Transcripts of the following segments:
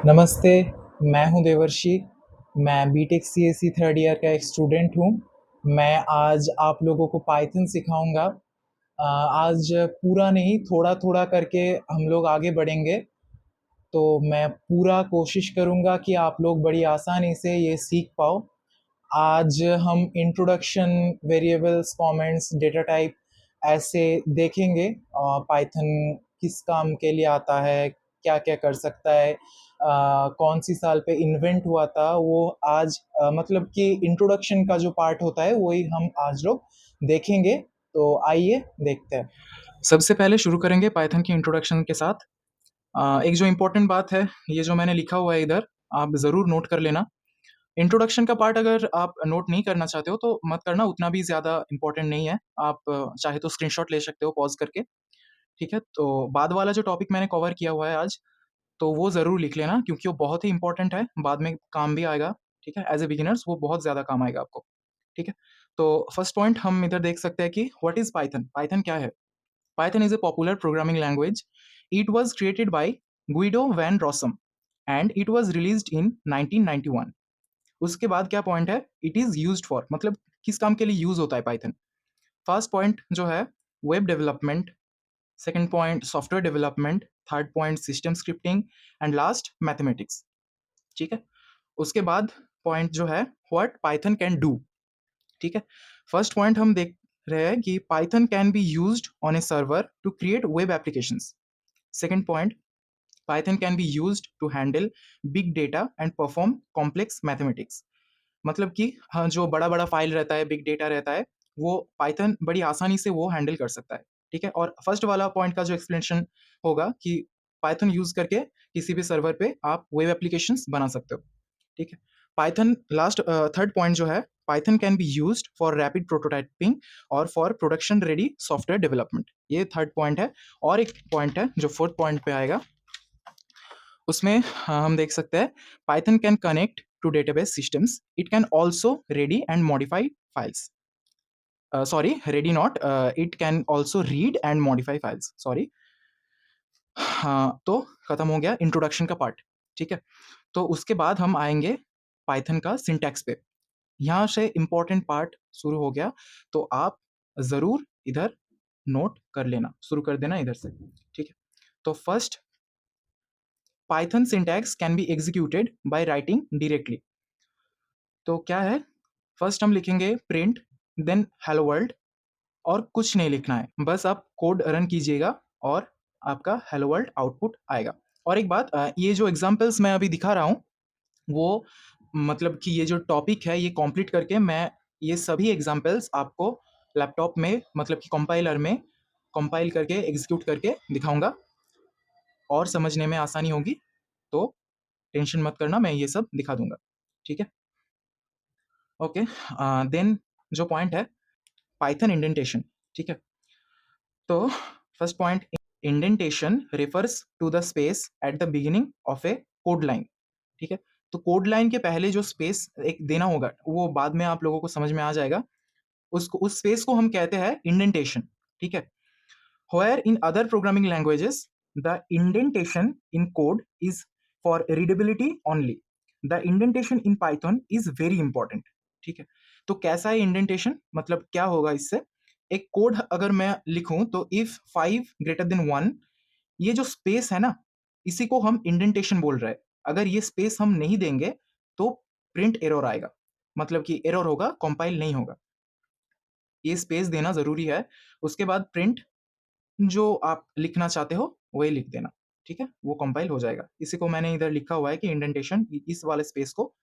नमस्ते, मैं हूँ देवर्षि। मैं बीटेक सीएसई थर्ड ईयर का एक स्टूडेंट हूँ। मैं आज आप लोगों को पाइथन सिखाऊंगा। आज पूरा नहीं, थोड़ा-थोड़ा करके हम लोग आगे बढ़ेंगे। तो मैं पूरा कोशिश करूँगा कि आप लोग बड़ी आसानी से ये सीख पाओ। आज हम introduction, variables, comments, data type ऐसे देखेंगे। पाइथन किस काम के लिए आता है, क्या-क्या कर सकता है, कौन सी साल पे इन्वेंट हुआ था, वो आज मतलब कि इंट्रोडक्शन का जो पार्ट होता है वही हम आज लोग देखेंगे। तो आइए देखते हैं। सबसे पहले शुरू करेंगे पाइथन की इंट्रोडक्शन के साथ। एक जो इम्पोर्टेंट बात है, ये जो मैंने लिखा हुआ है इधर, आप ज़रूर नोट कर लेना। इंट्रोडक्शन का पार्ट अगर आप नोट नहीं करना चाहते हो तो मत करना, उतना भी ज़्यादा इम्पोर्टेंट नहीं है। आप चाहे तो स्क्रीनशॉट ले सकते हो पॉज़ करके, ठीक है? तो बाद वाला जो टॉपिक मैंने कवर किया हुआ है आज, तो वो ज़रूर लिख लेना क्योंकि वो बहुत ही इम्पोर्टेंट है, बाद में काम भी आएगा, ठीक है? एज़ अ बिगिनर्स वो बहुत ज़्यादा काम आएगा आपको, ठीक है? तो फर्स्ट पॉइंट हम इधर देख सकते हैं कि व्हाट इज़ पाइथन? पाइथन क्या है? Python is a popular programming language. It was created by Guido van Rossum and it was released in 1991. उसके बाद क्या पॉइंट है? इट इज़ यूज्ड फॉर, मतलब किस काम के लिए यूज़ होता है पाइथन? फर्स्ट पॉइंट जो है web development, second point software development, third point system scripting and last mathematics, ठीक है? उसके बाद पॉइंट जो है व्हाट पाइथन कैन डू, ठीक है? फर्स्ट पॉइंट हम देख रहे हैं कि Python can be used on a server to create web applications. Second point, Python can be used to handle big data and perform complex mathematics. मतलब कि हाँ, जो बड़ा-बड़ा फाइल रहता है, बिग डेटा रहता है, वो पाइथन बड़ी आसानी से वो हैंडल कर सकता है, ठीक है? और फर्स्ट वाला पॉइंट का जो एक्सप्लेनेशन होगा कि पाइथन यूज़ करके किसी भी सर्वर पे आप वेब एप्लीकेशंस बना सकते हो, ठीक है? पाइथन लास्ट थर्ड पॉइंट जो है, Python can be used for rapid prototyping और for production ready software development. ये थर्ड पॉइंट है। और एक पॉइंट है जो फोर्थ पॉइंट पे आएगा, उसमें हम देख सकते हैं Python can connect to database systems, it can also ready and modify files, sorry ready not, it can also read and modify files, sorry. हाँ, तो खत्म हो गया इंट्रोडक्शन का पार्ट, ठीक है? तो उसके बाद हम आएंगे पाइथन का सिंटैक्स पे। यहाँ से इम्पोर्टेंट पार्ट शुरू हो गया, तो आप ज़रूर इधर नोट कर लेना, शुरू कर देना इधर से, ठीक है? तो first, Python syntax can be executed by writing directly. तो क्या है? फर्स्ट हम लिखेंगे प्रिंट, देन हेलो वर्ल्ड, और कुछ नहीं लिखना है, बस आप कोड रन कीजिएगा और आपका हेलो वर्ल्ड आउटपुट आएगा। और एक बात, ये जो एग्जांपल्स मैं अभी दिखा रहा हूँ, वो मतलब कि ये जो टॉपिक है ये कंप्लीट करके मैं ये सभी एग्जांपल्स आपको लैपटॉप में, मतलब कि कंपाइलर में कंपाइल करके एग्जीक्यूट करके दिखाऊंगा और समझने में आसानी होगी। तो टेंशन मत करना, मैं ये सब दिखा दूंगा, ठीक है? ओके, देन जो पॉइंट है पाइथन इंडेंटेशन, ठीक है? तो first point, indentation refers to the space at the beginning of a code line, ठीक है? तो कोड लाइन के पहले जो स्पेस एक देना होगा वो बाद में आप लोगों को समझ में आ जाएगा, उसको, उस स्पेस को हम कहते हैं इंडेंटेशन, ठीक है? Where in other programming languages, the indentation in code is for readability only. The indentation in Python is very important. ठीक है? तो कैसा है इंडेंटेशन, मतलब क्या होगा इससे? एक कोड अगर मैं लिखूं तो इफ 5 ग्रेटर देन 1, ये जो स्पेस है ना, इसी को हम इंडेंटेशन बोल रहे हैं। अगर ये स्पेस हम नहीं देंगे तो प्रिंट एरर आएगा, मतलब कि एरर होगा, कंपाइल नहीं होगा। ये स्पेस देना जरूरी है। उसके बाद प्रिंट, जो आप लिखना चाहते हो वही लिख देना, ठीक है? वो कंपाइल हो जाएगा। इसी को मैंने इधर लिखा हुआ है कि इंडेंटेशन इस वाले स्पेस को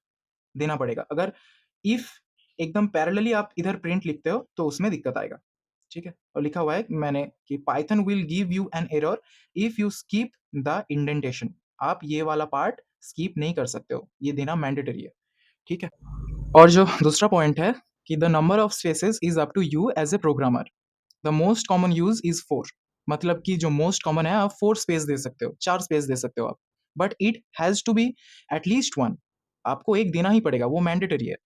देना पड़ेगा। अगर इफ एकदम पैरेलली आप इधर प्रिंट लिखते हो तो उसमें दिक्कत आएगा, ठीक है? और लिखा हुआ है मैंने कि Python will give you an error if you skip the indentation. आप ये वाला पार्ट स्किप नहीं कर सकते हो, ये देना मैंडेटरी है, ठीक है? और जो दूसरा पॉइंट है कि the number of spaces is up to you as a programmer. The most common use is 4, मतलब कि जो मोस्ट कॉमन है आप 4 स्पेस दे सकते हो, 4 स्पेस दे सकते हो आप, but it has to be at least 1। आपको एक देना ही पड़ेगा, वो मैंडेटरी है।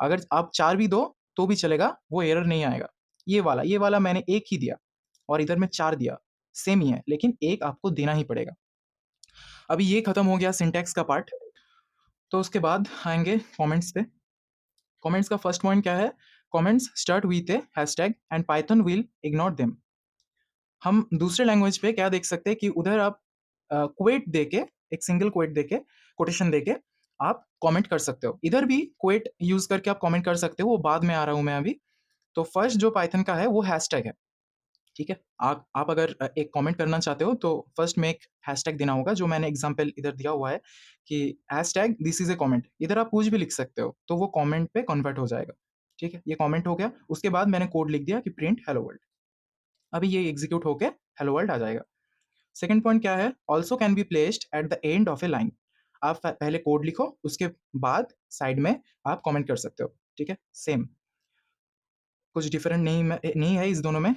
अगर आप 4 भी दो तो भी चलेगा, वो एरर नहीं आएगा। ये वाला मैंने एक ही दिया और इधर में 4 दिया, सेम ही है, लेकिन एक आपको देना ही पड़ेगा। अभी ये खत्म हो गया सिंटैक्स का पार्ट। तो उसके बाद आएंगे कमेंट्स पे। कमेंट्स का फर्स्ट पॉइंट क्या है? Comments start with A hashtag and Python will ignore them. हम दूसरे लैंग्वेज पे क्या देख सकते हैं कि उधर आप क्वेट देके, एक सिंगल क्वेट देके, कोटेशन देके आप कमेंट कर सकते हो। इधर भी क्वेट यूज करके आप कमेंट कर सकते हो, वो बाद में आ रहा हूं मैं अभी। तो फर्स्ट जो पाइथन का है वो हैशटैग है, ठीक है। आप अगर एक कमेंट करना चाहते हो तो फर्स्ट में एक हैशटैग देना होगा, जो मैंने एग्जांपल इधर दिया हुआ है कि hashtag this is a comment. इधर आप कुछ भी लिख सकते हो तो वो कमेंट पे कन्वर्ट हो जाएगा, ठीक है। ये कमेंट हो गया। उसके बाद मैंने कोड लिख दिया कि प्रिंट हेलो वर्ल्ड। अभी ये एग्जीक्यूट होके हेलो वर्ल्ड आ जाएगा। सेकंड पॉइंट क्या है? Also can be placed at the end of A line. आप पहले कोड लिखो, उसके बाद साइड में आप कमेंट कर सकते हो, ठीक है। सेम, कुछ डिफरेंट नहीं है इस दोनों में।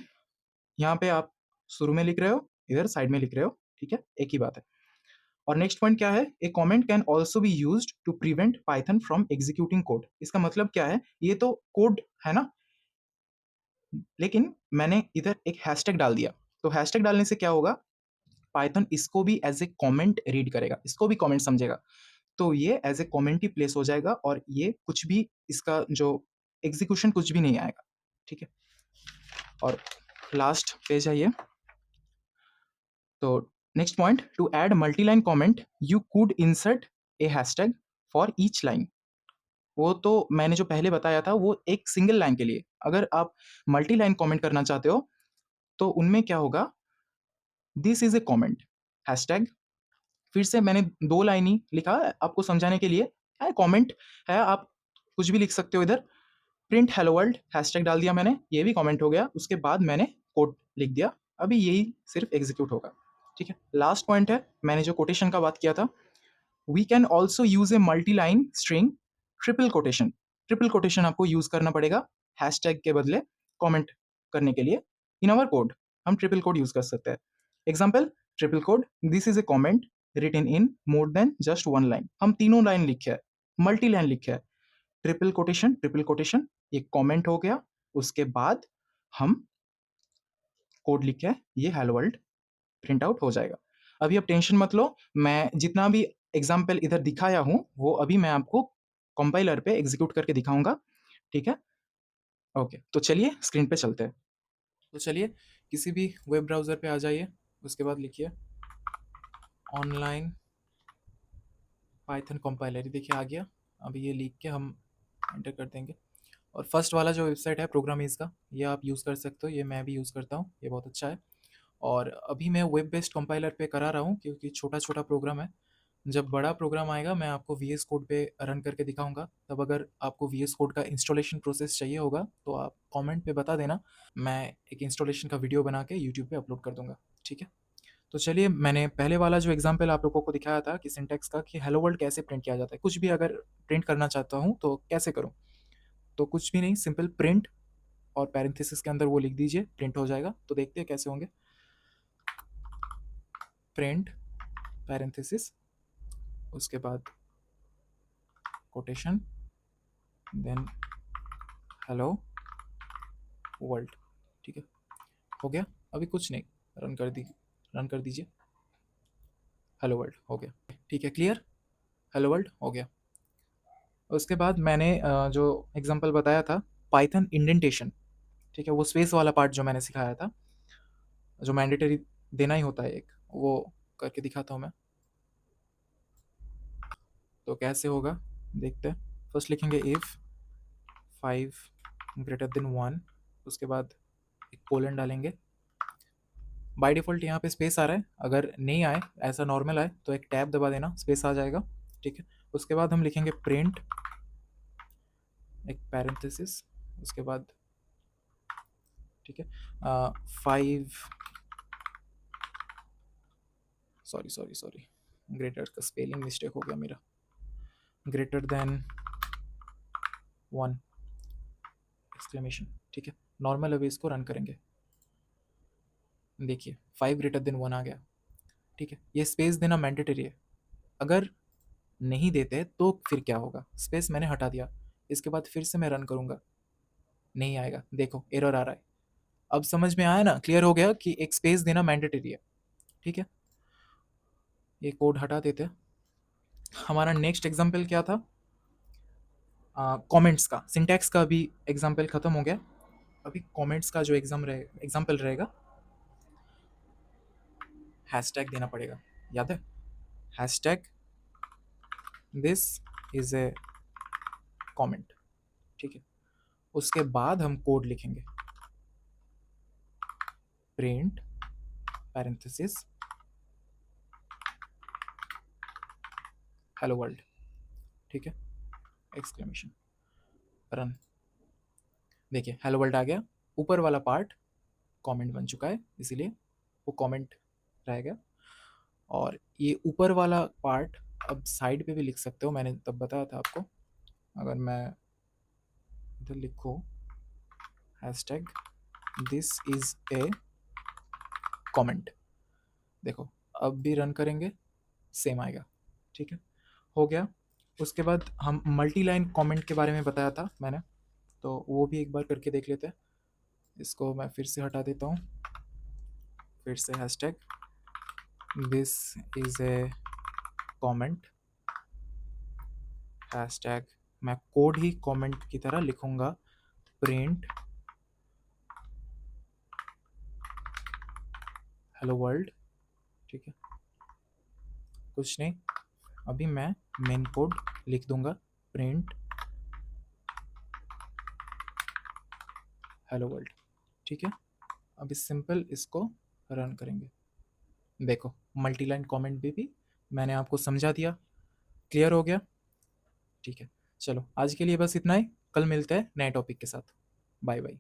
यहाँ पे आप शुरू में लिख रहे हो, इधर साइड में लिख रहे हो, ठीक है, एक ही बात है। और नेक्स्ट पॉइंट क्या है? A comment can also be used to prevent Python from executing code. इसका मतलब क्या है? ये तो कोड है ना, लेकिन मैंने इधर एक हैशटैग डाल दिया। तो हैशटैग डालने से क्या होगा? पाइथन इसको भी एज ए कमेंट रीड करेगा, इसको भी कमेंट समझेगा। तो ये एज ए कमेंट ही प्लेस हो जाएगा और ये कुछ भी, इसका जो एग्जीक्यूशन कुछ भी नहीं आएगा, ठीक है। और लास्ट पेज है ये। तो next point, to add multi line comment you could insert a hashtag for each line. वो तो मैंने जो पहले बताया था वो एक सिंगल लाइन के लिए। अगर आप मल्टी लाइन कॉमेंट करना चाहते हो तो उनमें क्या होगा? This is A comment hashtag, फिर से मैंने 2 लाइन ही लिखा आपको समझाने के लिए। कमेंट है, आप कुछ भी लिख सकते हो इधर। प्रिंट हेलो वर्ल्ड हैशटैग डाल दिया मैंने, ये भी कमेंट हो गया। उसके बाद मैंने कोड लिख दिया। अभी यही सिर्फ एग्जीक्यूट होगा, ठीक है। लास्ट पॉइंट है, मैंने जो कोटेशन का बात किया था, we can also use a multi line string triple quotation. Triple quotation आपको यूज करना पड़ेगा हैशटैग के बदले कमेंट करने के लिए। इन आवर कोड हम ट्रिपल कोड यूज कर सकते हैं। Example, triple code, this is a comment written in more than just one line. हम तीनों लाइन लिखे है, मल्टी लाइन लिखे है। ट्रिपल कोटेशन, ये कमेंट हो गया। उसके बाद हम कोड लिखे है, ये हेलो वर्ल्ड प्रिंट आउट हो जाएगा। अभी आप टेंशन मत लो, मैं जितना भी एग्जाम्पल इधर दिखाया हूं वो अभी मैं आपको कंपाइलर पे एग्जीक्यूट करके दिखाऊंगा, ठीक है। ओके, तो चलिए स्क्रीन पे चलते हैं। तो चलिए किसी भी वेब ब्राउज़र पे आ जाइए, उसके बाद लिखिए ऑनलाइन पाइथन कंपाइलर। देखिए आ गया। अभी ये लिख के हम एंटर कर देंगे। और फर्स्ट वाला जो वेबसाइट है प्रोग्रामीज का, ये आप यूज़ कर सकते हो, ये मैं भी यूज़ करता हूँ, ये बहुत अच्छा है। और अभी मैं वेब बेस्ड कंपाइलर पे करा रहा हूँ क्योंकि छोटा छोटा प्रोग्राम है। जब बड़ा प्रोग्राम आएगा मैं आपको वी एस कोड पे रन करके दिखाऊंगा। तब अगर आपको वी एस कोड का इंस्टॉलेशन प्रोसेस चाहिए होगा तो आप कमेंट पे बता देना, मैं एक इंस्टॉलेशन का वीडियो बना के यूट्यूब पे अपलोड कर दूंगा, ठीक है। तो चलिए, मैंने पहले वाला जो एग्जांपल आप लोगों को दिखाया था कि सिंटैक्स का, कि हेलो वर्ल्ड कैसे प्रिंट किया जाता है, कुछ भी अगर प्रिंट करना चाहता हूँ तो कैसे करूँ। तो कुछ भी नहीं, सिंपल प्रिंट और पैरेंथेसिस के अंदर वो लिख दीजिए, प्रिंट हो जाएगा। तो देखते हैं कैसे होंगे। प्रिंट पैरेंथेसिस, उसके बाद कोटेशन, देन हेलो वर्ल्ड, ठीक है। हो गया। अभी कुछ नहीं, रन कर दीजिए। हेलो वर्ल्ड हो गया, ठीक है, क्लियर। हेलो वर्ल्ड हो गया। उसके बाद मैंने जो एग्जांपल बताया था पाइथन इंडेंटेशन, ठीक है, वो स्पेस वाला पार्ट जो मैंने सिखाया था, जो मैंडेटरी देना ही होता है एक, वो करके दिखाता हूँ मैं। तो कैसे होगा देखते हैं। फर्स्ट लिखेंगे इफ़ 5 ग्रेटर देन 1, उसके बाद एक कोलन डालेंगे। बाय डिफ़ॉल्ट यहाँ पे स्पेस आ रहा है, अगर नहीं आए, ऐसा नॉर्मल आए तो एक टैब दबा देना, स्पेस आ जाएगा, ठीक है। उसके बाद हम लिखेंगे प्रिंट, एक पैरेंथेसिस, उसके बाद, ठीक है, 5, सॉरी ग्रेटर का स्पेलिंग मिस्टेक हो गया मेरा, ग्रेटर देन 1 एक्सक्लेमेशन, ठीक है। नॉर्मल अभी इसको रन करेंगे, देखिए 5 ग्रेटर देन 1 आ गया, ठीक है। ये स्पेस देना मैंडेटरी है। अगर नहीं देते तो फिर क्या होगा? स्पेस मैंने हटा दिया, इसके बाद फिर से मैं रन करूँगा, नहीं आएगा, देखो एरर आ रहा है। अब समझ में आया ना, क्लियर हो गया कि एक स्पेस देना मैंडेटरी है, ठीक है। ये कोड हटा देते हैं। हमारा नेक्स्ट एग्जाम्पल क्या था? कमेंट्स का, सिंटैक्स का भी एग्जाम्पल खत्म हो गया। अभी कमेंट्स का जो एग्जाम्पल रहेगा, हैशटैग देना पड़ेगा, याद है? Hashtag this is a comment, ठीक है। उसके बाद हम कोड लिखेंगे, प्रिंट पैरेंथेसिस हेलो वर्ल्ड, ठीक है, एक्सक्लेमेशन, रन। देखिए हेलो वर्ल्ड आ गया, ऊपर वाला पार्ट कमेंट बन चुका है, इसीलिए वो कमेंट रहेगा। और ये ऊपर वाला पार्ट अब साइड पे भी लिख सकते हो, मैंने तब बताया था आपको। अगर मैं इधर लिखूँ hashtag this is a comment, देखो अब भी रन करेंगे सेम आएगा, ठीक है, हो गया। उसके बाद हम मल्टी लाइन कमेंट के बारे में बताया था मैंने, तो वो भी एक बार करके देख लेते हैं। इसको मैं फिर से हटा देता हूँ, फिर से hashtag this is a comment, hashtag मैं कोड ही कमेंट की तरह लिखूंगा, प्रिंट हेलो वर्ल्ड, ठीक है, कुछ नहीं। अभी मैं मेन कोड लिख दूंगा, प्रिंट हेलो वर्ल्ड, ठीक है। अभी सिंपल इसको रन करेंगे, देखो मल्टी लाइन कमेंट भी मैंने आपको समझा दिया, क्लियर हो गया, ठीक है। चलो आज के लिए बस इतना ही, कल मिलते हैं नए टॉपिक के साथ, बाय बाय।